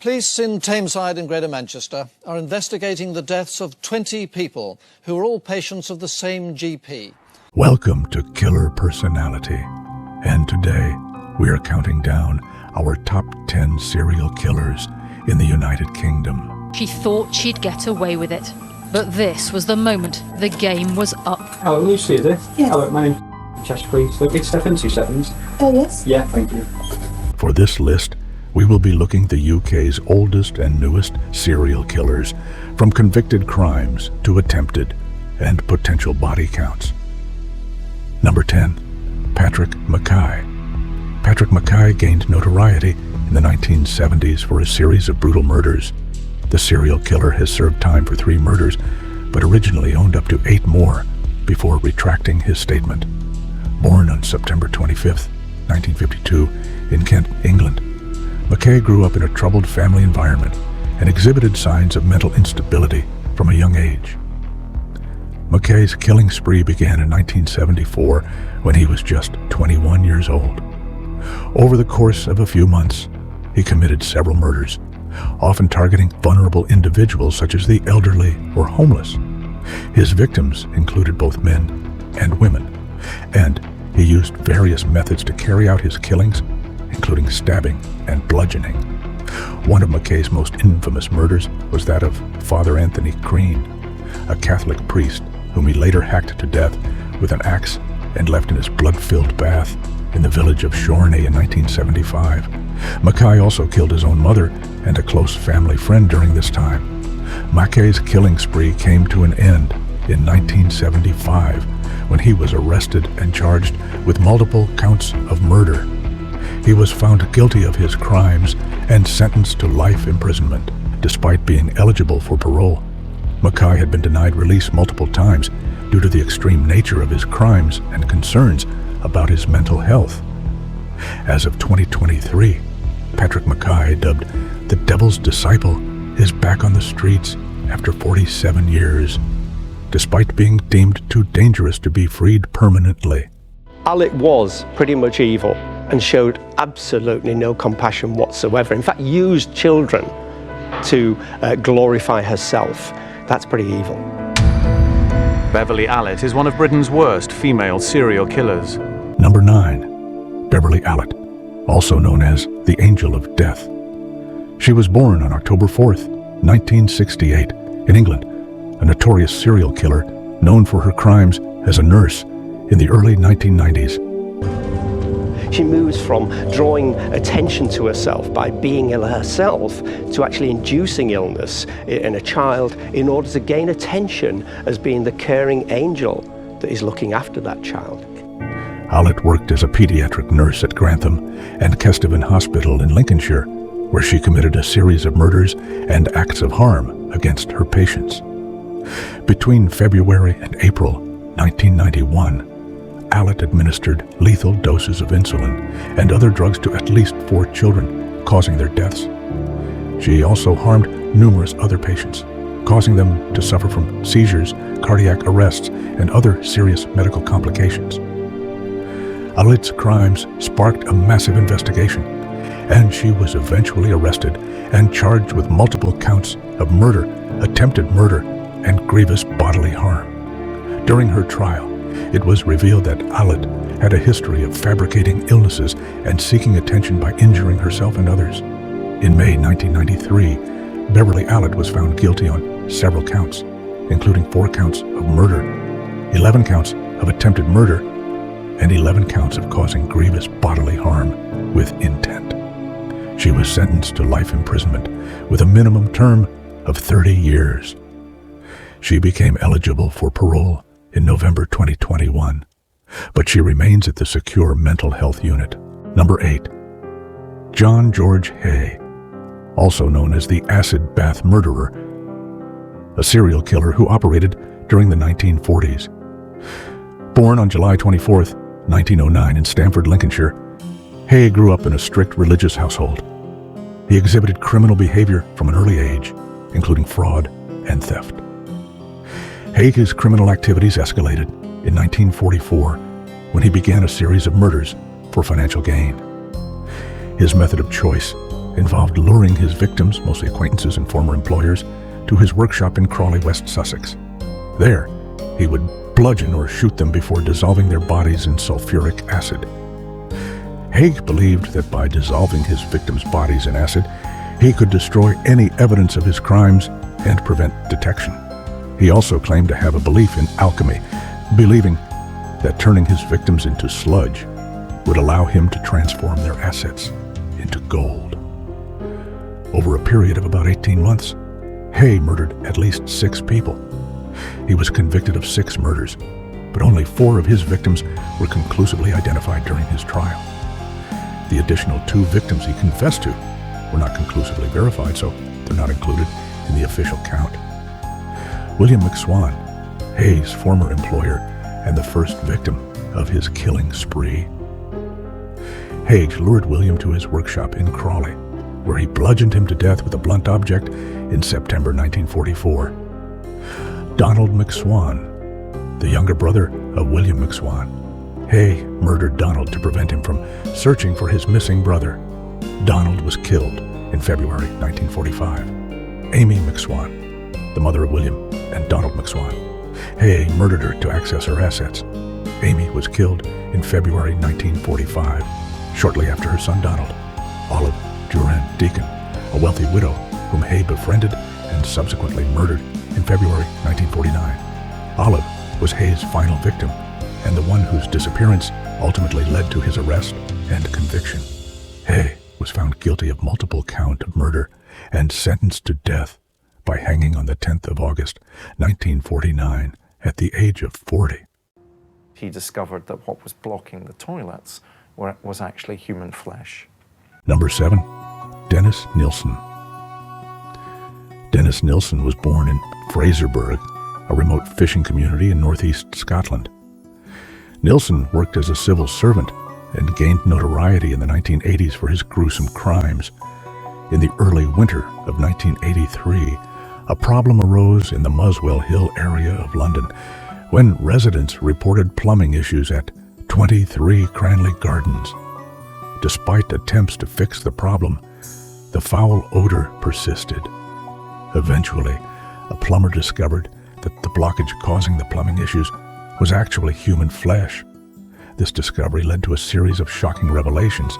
Police in Tameside in Greater Manchester are investigating the deaths of 20 people who are all patients of the same GP. Welcome to Killer Personality. And today, we are counting down our top 10 serial killers in the United Kingdom. She thought she'd get away with it. But this was the moment the game was up. Hello, Lucy, is it? Yeah. Hello, my name's Chester, please. Look, it's Stefan, 2 seconds. Oh, yes? Yeah, thank you. For this list, we will be looking at the UK's oldest and newest serial killers, from convicted crimes to attempted and potential body counts. Number 10, Patrick Mackay. Patrick Mackay gained notoriety in the 1970s for a series of brutal murders. The serial killer has served time for 3 murders, but originally owned up to 8 more before retracting his statement. Born on September 25, 1952, in Kent, England, Mackay grew up in a troubled family environment and exhibited signs of mental instability from a young age. Mackay's killing spree began in 1974 when he was just 21 years old. Over the course of a few months, he committed several murders, often targeting vulnerable individuals such as the elderly or homeless. His victims included both men and women, and he used various methods to carry out his killings, including stabbing and bludgeoning. One of Mackay's most infamous murders was that of Father Anthony Green, a Catholic priest whom he later hacked to death with an axe and left in his blood-filled bath in the village of Shorney in 1975. Mackay also killed his own mother and a close family friend during this time. Mackay's killing spree came to an end in 1975 when he was arrested and charged with multiple counts of murder. He was found guilty of his crimes and sentenced to life imprisonment, despite being eligible for parole. Mackay had been denied release multiple times due to the extreme nature of his crimes and concerns about his mental health. As of 2023, Patrick Mackay, dubbed the Devil's Disciple, is back on the streets after 47 years, despite being deemed too dangerous to be freed permanently. Allitt was pretty much evil and showed absolutely no compassion whatsoever. In fact, used children to glorify herself. That's pretty evil. Beverley Allitt is one of Britain's worst female serial killers. Number 9, Beverley Allitt, also known as the Angel of Death. She was born on October 4th, 1968, in England, a notorious serial killer known for her crimes as a nurse in the early 1990s. She moves from drawing attention to herself by being ill herself to actually inducing illness in a child in order to gain attention as being the caring angel that is looking after that child. Allitt worked as a pediatric nurse at Grantham and Kesteven Hospital in Lincolnshire, where she committed a series of murders and acts of harm against her patients. Between February and April 1991, Allitt administered lethal doses of insulin and other drugs to at least 4 children, causing their deaths. She also harmed numerous other patients, causing them to suffer from seizures, cardiac arrests, and other serious medical complications. Allitt's crimes sparked a massive investigation, and she was eventually arrested and charged with multiple counts of murder, attempted murder, and grievous bodily harm. During her trial, it was revealed that Allitt had a history of fabricating illnesses and seeking attention by injuring herself and others. In May 1993, Beverley Allitt was found guilty on several counts, including 4 counts of murder, 11 counts of attempted murder, and 11 counts of causing grievous bodily harm with intent. She was sentenced to life imprisonment with a minimum term of 30 years. She became eligible for parole in November 2021, but she remains at the secure mental health unit. Number 8, John George Haigh, also known as the acid bath murderer, a serial killer who operated during the 1940s. Born on July 24th, 1909 in Stamford, Lincolnshire, Haigh grew up in a strict religious household. He exhibited criminal behavior from an early age, including fraud and theft. Haigh's criminal activities escalated in 1944 when he began a series of murders for financial gain. His method of choice involved luring his victims, mostly acquaintances and former employers, to his workshop in Crawley, West Sussex. There, he would bludgeon or shoot them before dissolving their bodies in sulfuric acid. Haigh believed that by dissolving his victims' bodies in acid, he could destroy any evidence of his crimes and prevent detection. He also claimed to have a belief in alchemy, believing that turning his victims into sludge would allow him to transform their assets into gold. Over a period of about 18 months, Haigh murdered at least 6 people. He was convicted of 6 murders, but only 4 of his victims were conclusively identified during his trial. The additional 2 victims he confessed to were not conclusively verified, so they're not included in the official count. William McSwan, Haigh's former employer and the first victim of his killing spree. Haigh lured William to his workshop in Crawley, where he bludgeoned him to death with a blunt object in September 1944. Donald McSwan, the younger brother of William McSwan. Haigh murdered Donald to prevent him from searching for his missing brother. Donald was killed in February 1945. Amy McSwan, the mother of William and Donald McSwan. Haigh murdered her to access her assets. Amy was killed in February 1945, shortly after her son Donald. Olive Durand Deacon, a wealthy widow whom Haigh befriended and subsequently murdered in February 1949. Olive was Haigh's final victim and the one whose disappearance ultimately led to his arrest and conviction. Haigh was found guilty of multiple count of murder and sentenced to death by hanging on the 10th of August, 1949, at the age of 40. He discovered that what was blocking the toilets was actually human flesh. Number 7, Dennis Nilsen. Dennis Nilsen was born in Fraserburgh, a remote fishing community in northeast Scotland. Nilsen worked as a civil servant and gained notoriety in the 1980s for his gruesome crimes. In the early winter of 1983, a problem arose in the Muswell Hill area of London when residents reported plumbing issues at 23 Cranley Gardens. Despite attempts to fix the problem, the foul odor persisted. Eventually, a plumber discovered that the blockage causing the plumbing issues was actually human flesh. This discovery led to a series of shocking revelations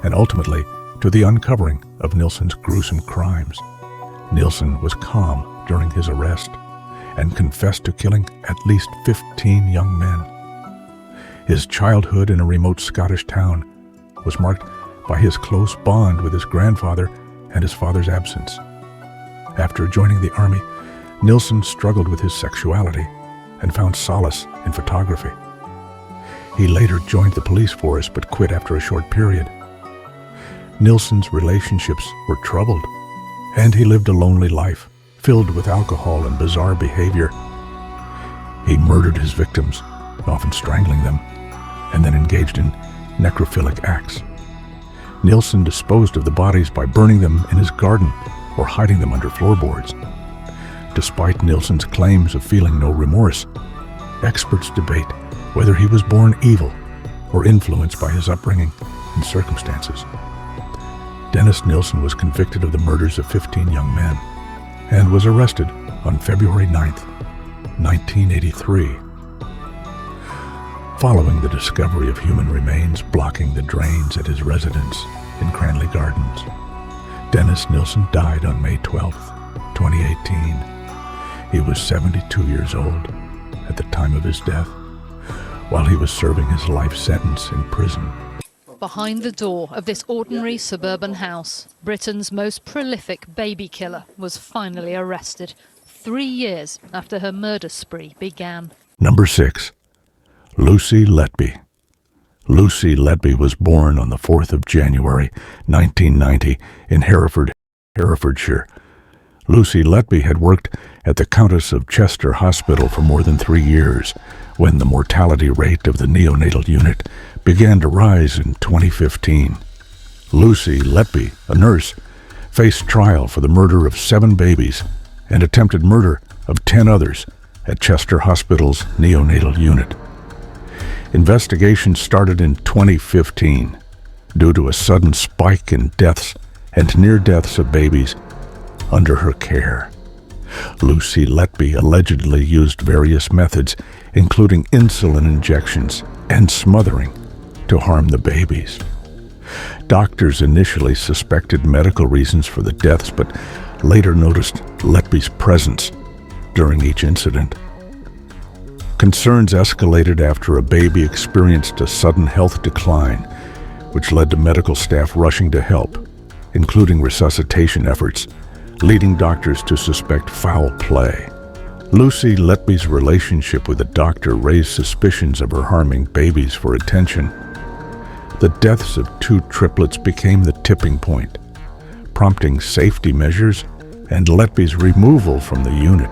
and ultimately to the uncovering of Nilsen's gruesome crimes. Nilsen was calm during his arrest and confessed to killing at least 15 young men. His childhood in a remote Scottish town was marked by his close bond with his grandfather and his father's absence. After joining the army, Nilsen struggled with his sexuality and found solace in photography. He later joined the police force but quit after a short period. Nilsen's relationships were troubled, and he lived a lonely life, filled with alcohol and bizarre behavior. He murdered his victims, often strangling them, and then engaged in necrophilic acts. Nilsen disposed of the bodies by burning them in his garden or hiding them under floorboards. Despite Nilsen's claims of feeling no remorse, experts debate whether he was born evil or influenced by his upbringing and circumstances. Dennis Nilsen was convicted of the murders of 15 young men and was arrested on February 9th, 1983. Following the discovery of human remains blocking the drains at his residence in Cranley Gardens, Dennis Nilsen died on May 12th, 2018. He was 72 years old at the time of his death, while he was serving his life sentence in prison. Behind the door of this ordinary suburban house, Britain's most prolific baby killer was finally arrested 3 years after her murder spree began. Number 6, Lucy Letby. Lucy Letby was born on the 4th of January, 1990, in Herefordshire. Lucy Letby had worked at the Countess of Chester Hospital for more than 3 years when the mortality rate of the neonatal unit began to rise in 2015. Lucy Letby, a nurse, faced trial for the murder of 7 babies and attempted murder of 10 others at Chester Hospital's neonatal unit. Investigations started in 2015 due to a sudden spike in deaths and near deaths of babies under her care. Lucy Letby allegedly used various methods, including insulin injections and smothering, to harm the babies. Doctors initially suspected medical reasons for the deaths, but later noticed Letby's presence during each incident. Concerns escalated after a baby experienced a sudden health decline, which led to medical staff rushing to help, including resuscitation efforts, leading doctors to suspect foul play. Lucy Letby's relationship with the doctor raised suspicions of her harming babies for attention. The deaths of 2 triplets became the tipping point, prompting safety measures and Letby's removal from the unit.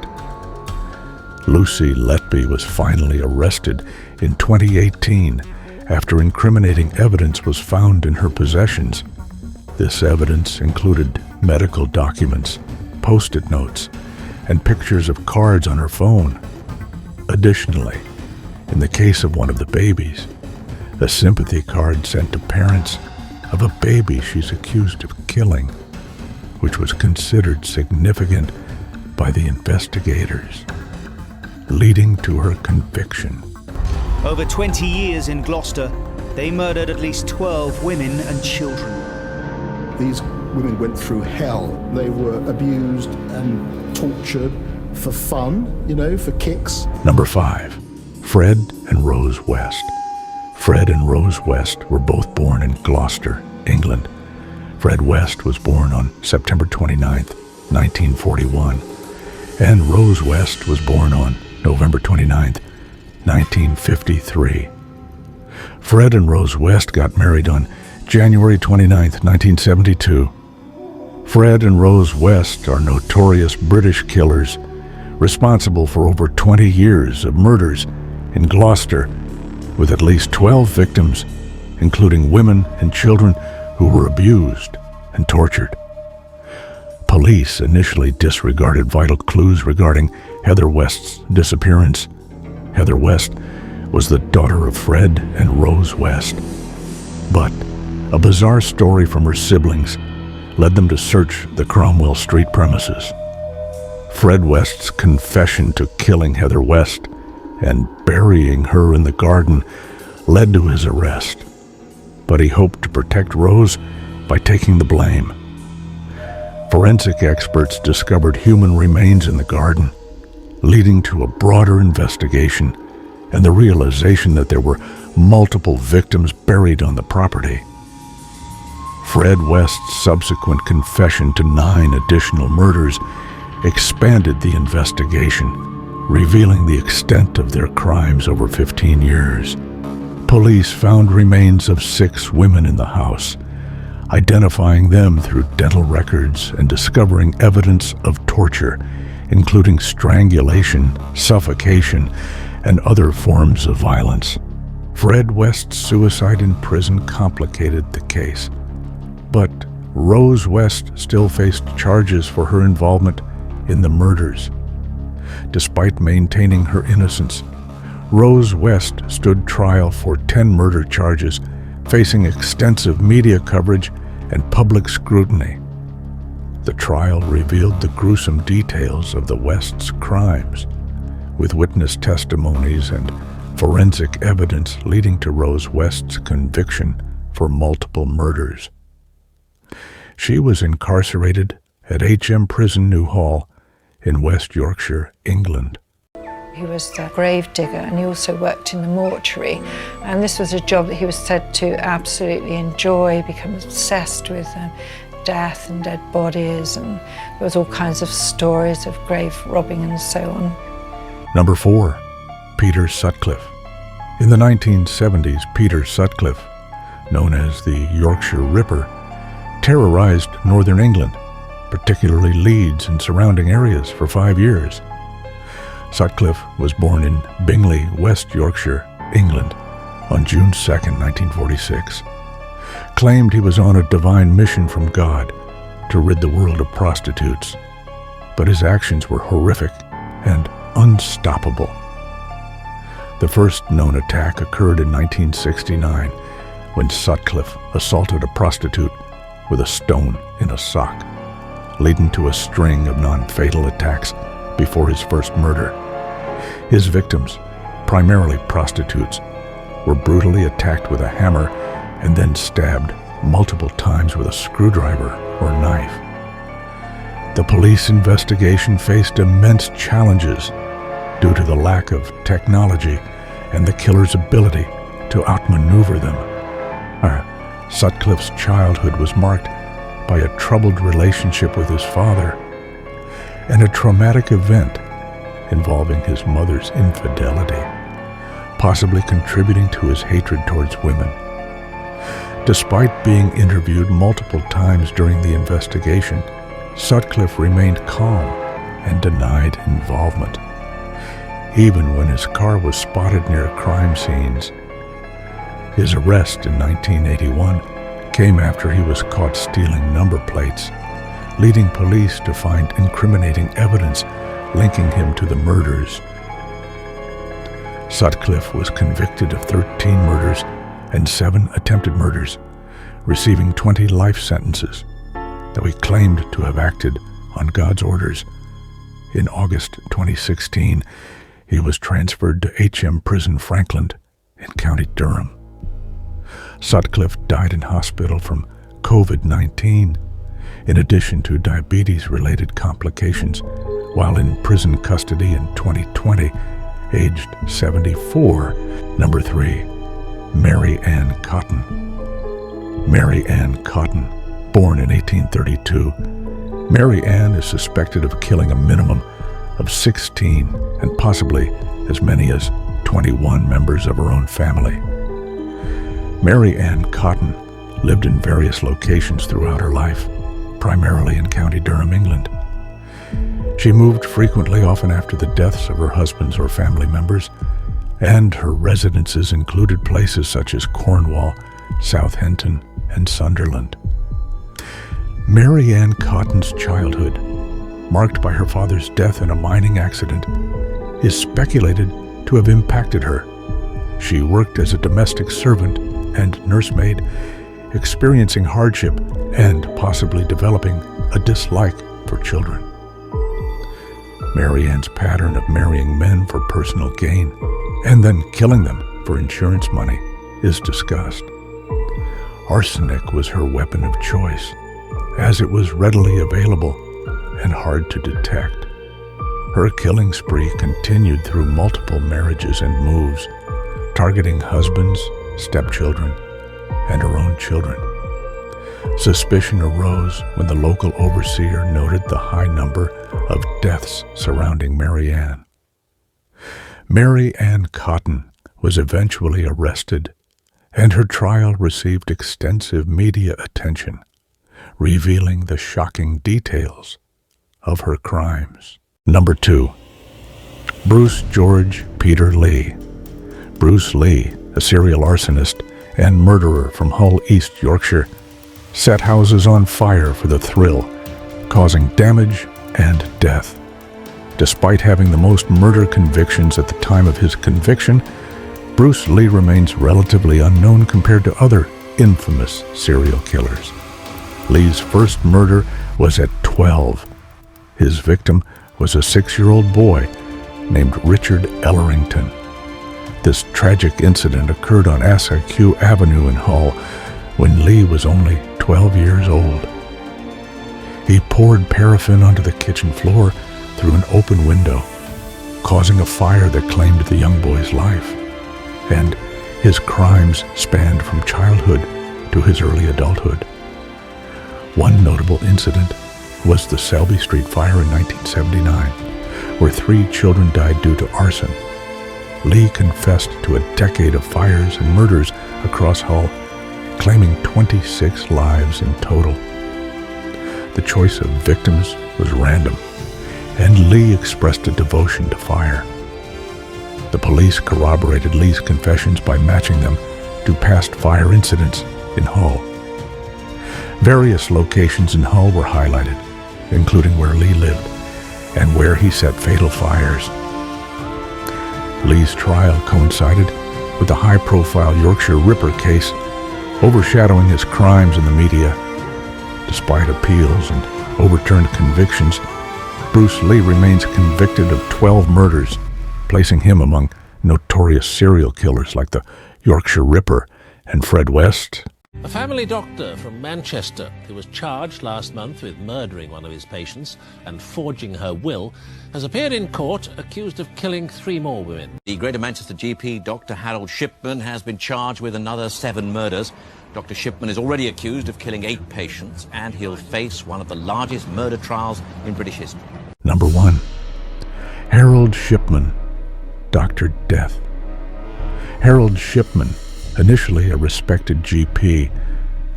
Lucy Letby was finally arrested in 2018 after incriminating evidence was found in her possessions. This evidence included medical documents, post-it notes, and pictures of cards on her phone. Additionally, in the case of one of the babies, a sympathy card sent to parents of a baby she's accused of killing, which was considered significant by the investigators, leading to her conviction. Over 20 years in Gloucester, they murdered at least 12 women and children. These women went through hell. They were abused and tortured for fun, for kicks. Number 5, Fred and Rose West. Fred and Rose West were both born in Gloucester, England. Fred West was born on September 29, 1941, and Rose West was born on November 29, 1953. Fred and Rose West got married on January 29, 1972. Fred and Rose West are notorious British killers responsible for over 20 years of murders in Gloucester, with at least 12 victims, including women and children who were abused and tortured. Police initially disregarded vital clues regarding Heather West's disappearance. Heather West was the daughter of Fred and Rose West. But a bizarre story from her siblings led them to search the Cromwell Street premises. Fred West's confession to killing Heather West and burying her in the garden led to his arrest, but he hoped to protect Rose by taking the blame. Forensic experts discovered human remains in the garden, leading to a broader investigation and the realization that there were multiple victims buried on the property. Fred West's subsequent confession to 9 additional murders expanded the investigation, revealing the extent of their crimes over 15 years. Police found remains of 6 women in the house, identifying them through dental records and discovering evidence of torture, including strangulation, suffocation, and other forms of violence. Fred West's suicide in prison complicated the case, but Rose West still faced charges for her involvement in the murders. Despite maintaining her innocence, Rose West stood trial for 10 murder charges, facing extensive media coverage and public scrutiny. The trial revealed the gruesome details of the West's crimes, with witness testimonies and forensic evidence leading to Rose West's conviction for multiple murders. She was incarcerated at HM Prison Newhall in West Yorkshire, England. He was the grave digger and he also worked in the mortuary, and this was a job that he was said to absolutely enjoy, become obsessed with death and dead bodies, and there was all kinds of stories of grave robbing and so on. Number 4, Peter Sutcliffe. In the 1970s, Peter Sutcliffe, known as the Yorkshire Ripper, terrorized northern England, particularly Leeds and surrounding areas, for 5 years. Sutcliffe was born in Bingley, West Yorkshire, England, on June 2, 1946. Claimed he was on a divine mission from God to rid the world of prostitutes, but his actions were horrific and unstoppable. The first known attack occurred in 1969 when Sutcliffe assaulted a prostitute with a stone in a sock, leading to a string of non-fatal attacks before his first murder. His victims, primarily prostitutes, were brutally attacked with a hammer and then stabbed multiple times with a screwdriver or knife. The police investigation faced immense challenges due to the lack of technology and the killer's ability to outmaneuver them. Sutcliffe's childhood was marked by a troubled relationship with his father and a traumatic event involving his mother's infidelity, possibly contributing to his hatred towards women. Despite being interviewed multiple times during the investigation, Sutcliffe remained calm and denied involvement, even when his car was spotted near crime scenes. His arrest in 1981 came after he was caught stealing number plates, leading police to find incriminating evidence linking him to the murders. Sutcliffe was convicted of 13 murders and 7 attempted murders, receiving 20 life sentences, though he claimed to have acted on God's orders. In August 2016, he was transferred to HM Prison Franklin in County Durham. Sutcliffe died in hospital from COVID-19, in addition to diabetes-related complications, while in prison custody in 2020, aged 74. Number 3, Mary Ann Cotton. Mary Ann Cotton, born in 1832. Mary Ann is suspected of killing a minimum of 16 and possibly as many as 21 members of her own family. Mary Ann Cotton lived in various locations throughout her life, primarily in County Durham, England. She moved frequently, often after the deaths of her husbands or family members, and her residences included places such as Cornwall, Southampton, and Sunderland. Mary Ann Cotton's childhood, marked by her father's death in a mining accident, is speculated to have impacted her. She worked as a domestic servant and nursemaid, experiencing hardship and possibly developing a dislike for children. Mary Ann's pattern of marrying men for personal gain and then killing them for insurance money is discussed. Arsenic was her weapon of choice, as it was readily available and hard to detect. Her killing spree continued through multiple marriages and moves, targeting husbands, stepchildren, and her own children. Suspicion arose when the local overseer noted the high number of deaths surrounding Mary Ann. Mary Ann Cotton was eventually arrested, and her trial received extensive media attention, revealing the shocking details of her crimes. Number 2, Bruce George Peter Lee. Bruce Lee, a serial arsonist and murderer from Hull, East Yorkshire, set houses on fire for the thrill, causing damage and death. Despite having the most murder convictions at the time of his conviction, Bruce Lee remains relatively unknown compared to other infamous serial killers. Lee's first murder was at 12. His victim was a 6-year-old boy named Richard Ellerington. This tragic incident occurred on Assakew Avenue in Hull when Lee was only 12 years old. He poured paraffin onto the kitchen floor through an open window, causing a fire that claimed the young boy's life. And his crimes spanned from childhood to his early adulthood. One notable incident was the Selby Street fire in 1979, where 3 children died due to arson. Lee confessed to a decade of fires and murders across Hull, claiming 26 lives in total. The choice of victims was random, and Lee expressed a devotion to fire. The police corroborated Lee's confessions by matching them to past fire incidents in Hull. Various locations in Hull were highlighted, including where Lee lived and where he set fatal fires. Lee's trial coincided with the high-profile Yorkshire Ripper case, overshadowing his crimes in the media. Despite appeals and overturned convictions, Bruce Lee remains convicted of 12 murders, placing him among notorious serial killers like the Yorkshire Ripper and Fred West. A family doctor from Manchester who was charged last month with murdering one of his patients and forging her will has appeared in court accused of killing 3 more women. The Greater Manchester GP, Dr. Harold Shipman, has been charged with another 7 murders. Dr. Shipman is already accused of killing 8 patients, and he'll face one of the largest murder trials in British history. Number 1. Harold Shipman, Dr. Death. Harold Shipman, initially a respected GP,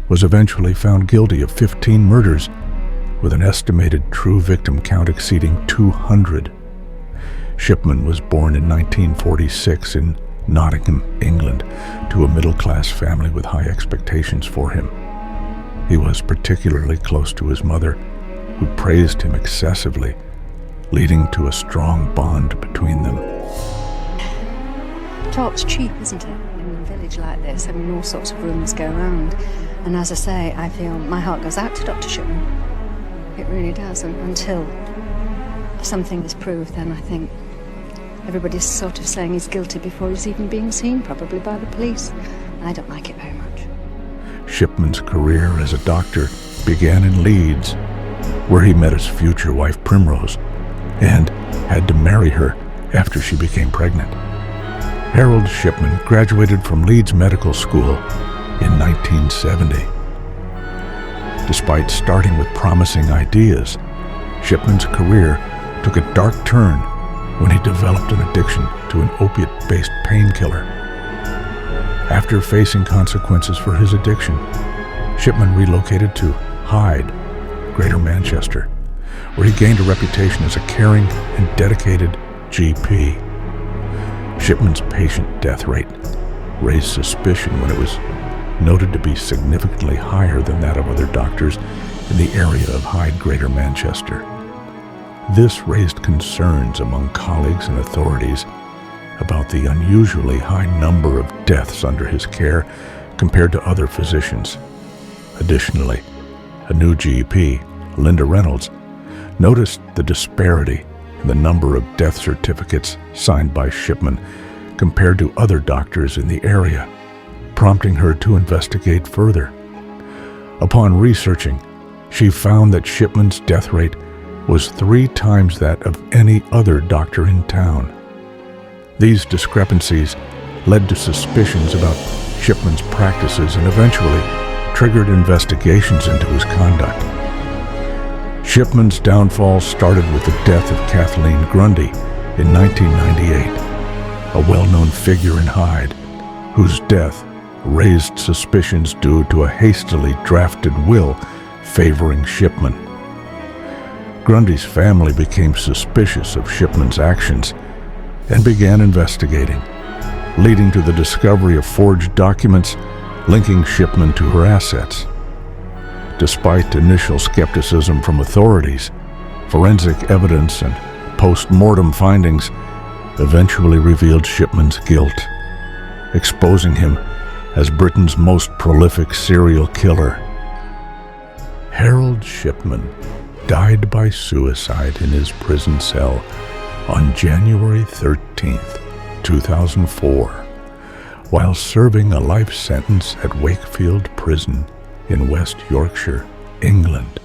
was eventually found guilty of 15 murders, with an estimated true victim count exceeding 200. Shipman was born in 1946 in Nottingham, England, to a middle-class family with high expectations for him. He was particularly close to his mother, who praised him excessively, leading to a strong bond between them. Talk's cheap, isn't it? In a village like this, I mean, all sorts of rumours go around. And as I say, I feel my heart goes out to Dr. Shipman. It really does. And until something is proved, then I think everybody's sort of saying he's guilty before he's even being seen, probably by the police. I don't like it very much. Shipman's career as a doctor began in Leeds, where he met his future wife Primrose and had to marry her after she became pregnant. Harold Shipman graduated from Leeds Medical School in 1970. Despite starting with promising ideas, Shipman's career took a dark turn when he developed an addiction to an opiate-based painkiller. After facing consequences for his addiction, Shipman relocated to Hyde, Greater Manchester, where he gained a reputation as a caring and dedicated GP. Shipman's patient death rate raised suspicion when it was noted to be significantly higher than that of other doctors in the area of Hyde, Greater Manchester. This raised concerns among colleagues and authorities about the unusually high number of deaths under his care compared to other physicians. Additionally, a new GP, Linda Reynolds, noticed the disparity in the number of death certificates signed by Shipman compared to other doctors in the area, prompting her to investigate further. Upon researching, she found that Shipman's death rate was 3 times that of any other doctor in town. These discrepancies led to suspicions about Shipman's practices and eventually triggered investigations into his conduct. Shipman's downfall started with the death of Kathleen Grundy in 1998, a well-known figure in Hyde, whose death raised suspicions due to a hastily drafted will favoring Shipman. Grundy's family became suspicious of Shipman's actions and began investigating, leading to the discovery of forged documents linking Shipman to her assets. Despite initial skepticism from authorities, forensic evidence and post-mortem findings eventually revealed Shipman's guilt, exposing him as Britain's most prolific serial killer. Harold Shipman died by suicide in his prison cell on January 13th, 2004, while serving a life sentence at Wakefield Prison in West Yorkshire, England.